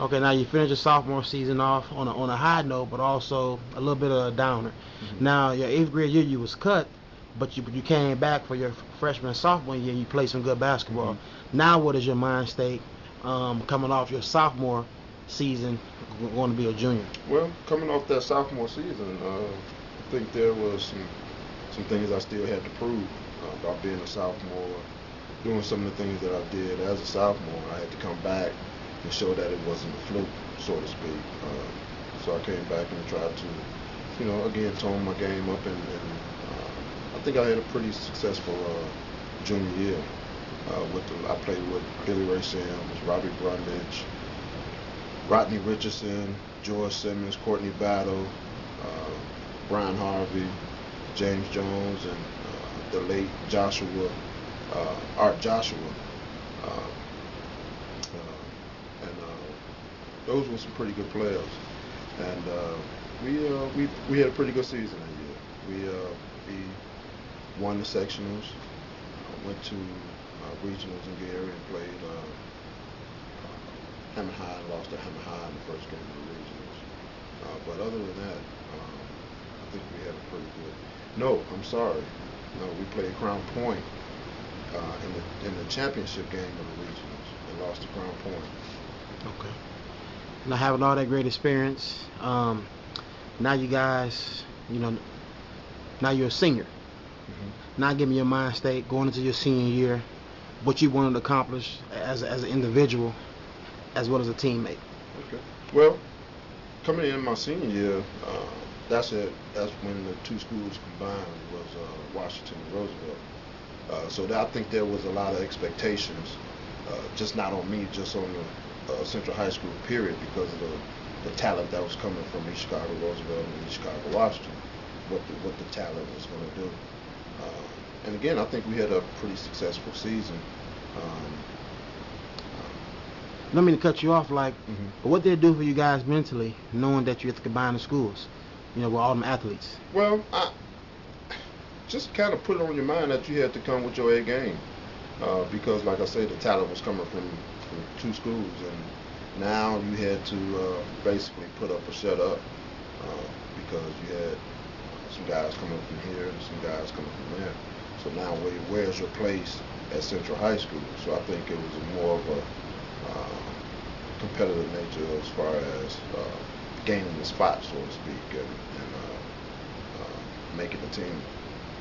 Okay, now you finished your sophomore season off on a high note, but also a little bit of a downer. Now your eighth grade year you was cut, but you came back for your freshman and sophomore year. You played some good basketball. Now what is your mind state coming off your sophomore season, going to be a junior? Well, coming off that sophomore season, I think there was some things I still had to prove about being a sophomore, doing some of the things that I did as a sophomore. I had to come back and show that it wasn't a fluke, so to speak. So I came back and tried to, again, tone my game up, and I think I had a pretty successful junior year. I played with Billy Ray Sims, Robbie Brundage, Rodney Richardson, George Simmons, Courtney Battle, Brian Harvey, James Jones, and the late Art Joshua. And those were some pretty good players. And we had a pretty good season that year. We won the sectionals, went to regionals in Gary and played Hammond High, and lost to Hammond High in the first game of the regionals. But other than that, I think we had a pretty good. No, I'm sorry. No, we played Crown Point in the championship game of the regionals and lost to Crown Point. Okay. Now having all that great experience, now you guys, now you're a senior. Now give me your mind state going into your senior year, what you wanted to accomplish as an individual, as well as a teammate. Okay. Well, coming in my senior year, that's when the two schools combined was Washington and Roosevelt. So I think there was a lot of expectations, just not on me, just on the Central High School period, because of the talent that was coming from East Chicago Roosevelt and East Chicago Washington, what the talent was going to do. And again, I think we had a pretty successful season. I don't mean to cut you off, but what did it do for you guys mentally, knowing that you have to combine the schools, with all them athletes? Well, just kind of put it on your mind that you had to come with your A game, because, like I said, the talent was coming from two schools, and now you had to basically put up or shut up, because you had some guys coming from here and some guys coming from there. So now where's your place at Central High School? So I think it was more of a competitive nature as far as gaining the spot, so to speak, and making the team.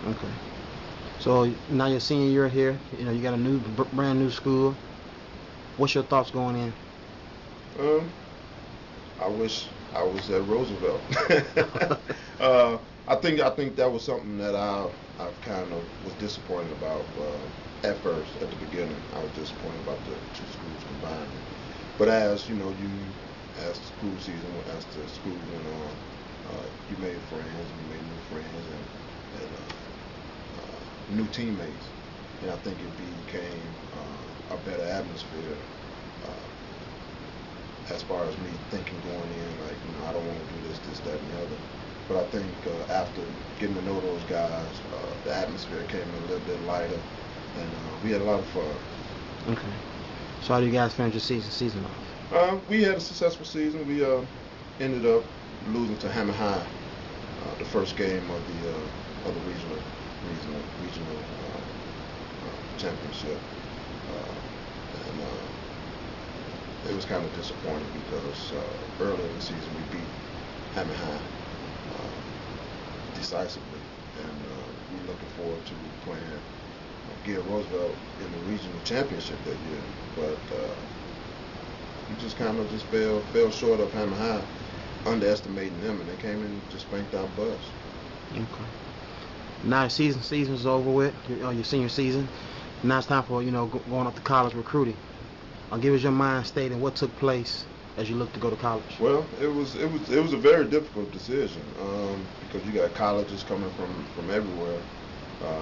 Okay. So now your senior year here, you got a brand new school. What's your thoughts going in? I wish I was at Roosevelt. I think that was something that I kind of was disappointed about at first, at the beginning. I was disappointed about the two schools combining. But as the school season, as the school went on, you made friends, and you made new friends, and new teammates, and I think it became a better atmosphere. As far as me thinking going in, like, I don't want to do this, that, and the other. But I think after getting to know those guys, the atmosphere came a little bit lighter, and we had a lot of fun. Okay. So how do you guys finish your season off? We had a successful season. We ended up losing to Hammond High the first game of the regional championship, and it was kind of disappointing because earlier in the season we beat Hammond High decisively, and we're looking forward to playing Gary Roosevelt in the regional championship that year. But we just kind of fell short of Hammond High, underestimating them, and they came in and just spanked our butts. Okay. Now your season's over with. Your senior season. Now it's time for going up to college recruiting. Give us your mind state and what took place as you look to go to college. Well, it was a very difficult decision because you got colleges coming from everywhere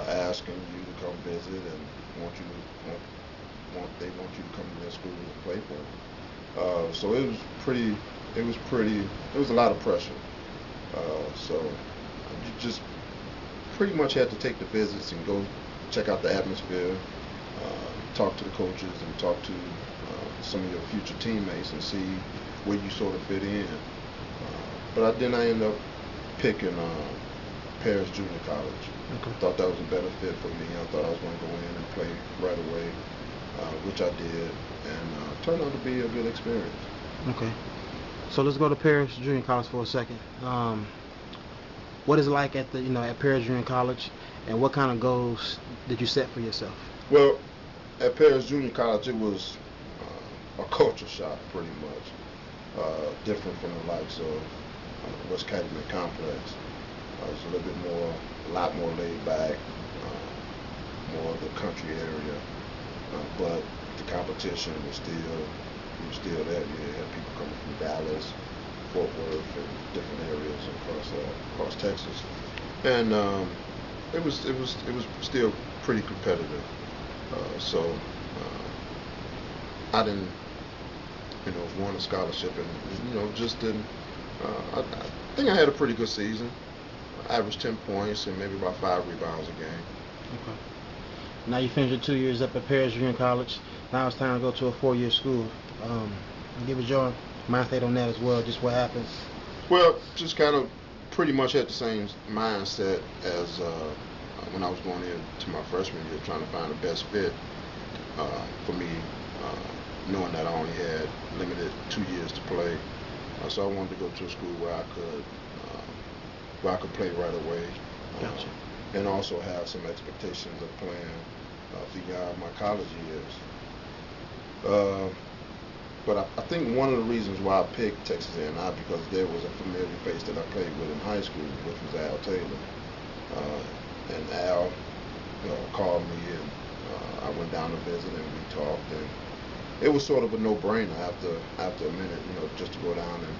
asking you to come visit and they want you to come to their school and play for them. So it was a lot of pressure. So you just pretty much had to take the visits and go check out the atmosphere, talk to the coaches and talk to some of your future teammates and see where you sort of fit in. But then I ended up picking Paris Junior College. Okay. Thought that was a better fit for me. I thought I was going to go in and play right away, which I did, and turned out to be a good experience. Okay. So let's go to Paris Junior College for a second. What is it like at Paris Junior College, and what kind of goals did you set for yourself? Well, at Paris Junior College, it was a culture shock, pretty much. Different from the likes of West Calumet Complex. It's a little bit more, a lot more laid back, more of the country area. But the competition was still there. You had people coming from Dallas, Fort Worth, and different areas across Texas, and it was still pretty competitive. So I didn't, won a scholarship, and just didn't. I think I had a pretty good season. I averaged 10 points and maybe about 5 rebounds a game. Okay. Now you finished your 2 years up at Paris Junior College. Now it's time to go to a 4-year school. Give us your mind state on that as well. Just what happens? Well, just kind of pretty much had the same mindset as when I was going into my freshman year, trying to find the best fit for me, knowing that I only had limited 2 years to play. So I wanted to go to a school where I could play right away. Gotcha. And also have some expectations of playing beyond my college years. But I think one of the reasons why I picked Texas A&I because there was a familiar face that I played with in high school, which was Al Taylor. And Al called me, and I went down to visit, and we talked, and it was sort of a no-brainer after a minute, just to go down and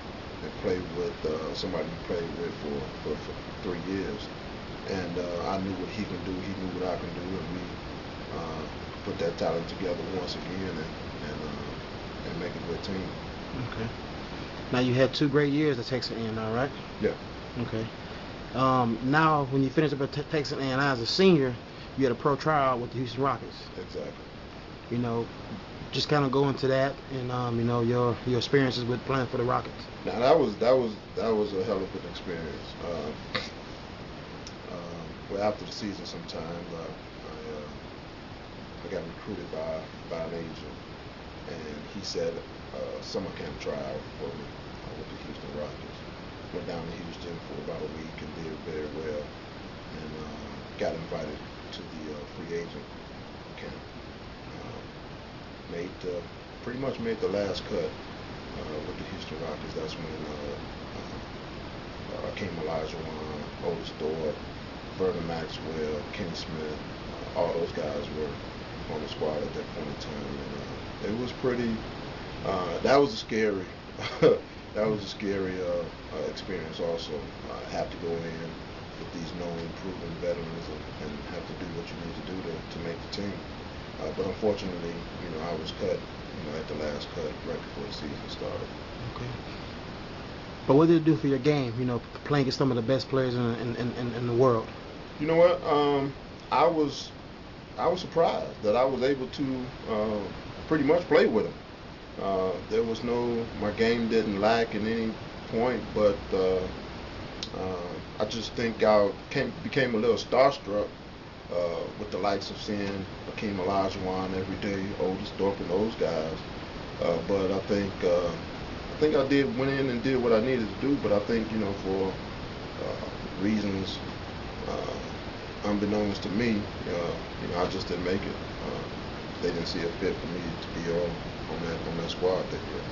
play with somebody you played with for 3 years. And I knew what he can do, he knew what I can do, and we put that talent together once again and make a good team. Okay. Now you had 2 great years at Texas A&M, right? Yeah. Okay. Now when you finished up at Texas A&M as a senior, you had a pro tryout with the Houston Rockets. Exactly. Just kind of go into that and your experiences with playing for the Rockets. Now that was a hell of an experience. Well, after the season, sometimes I got recruited by an agent, and he said summer camp tryout for me with the Houston Rockets. Went down to Houston for about a week and did very well, and got invited to the free agent camp. Pretty much made the last cut with the Houston Rockets. That's when came Elijah Wan, Otis Thorpe, Vernon Maxwell, Kenny Smith. All those guys were on the squad at that point in time, and it was pretty. That was a scary. That was a scary experience. Also, have to go in with these known, proven veterans and have to do what you need to do to make the team. But unfortunately, I was cut, at the last cut right before the season started. Okay. But what did it do for your game? Playing against some of the best players in the world. You know what? I was surprised that I was able to pretty much play with them. There was my game didn't lack at any point, but I just think I became a little starstruck with the likes of seeing Hakeem Olajuwon every day, Otis Thorpe, and those guys. But I think I went in and did what I needed to do. But I think for reasons unbeknownst to me, I just didn't make it. They didn't see a fit for me to be on that squad that year.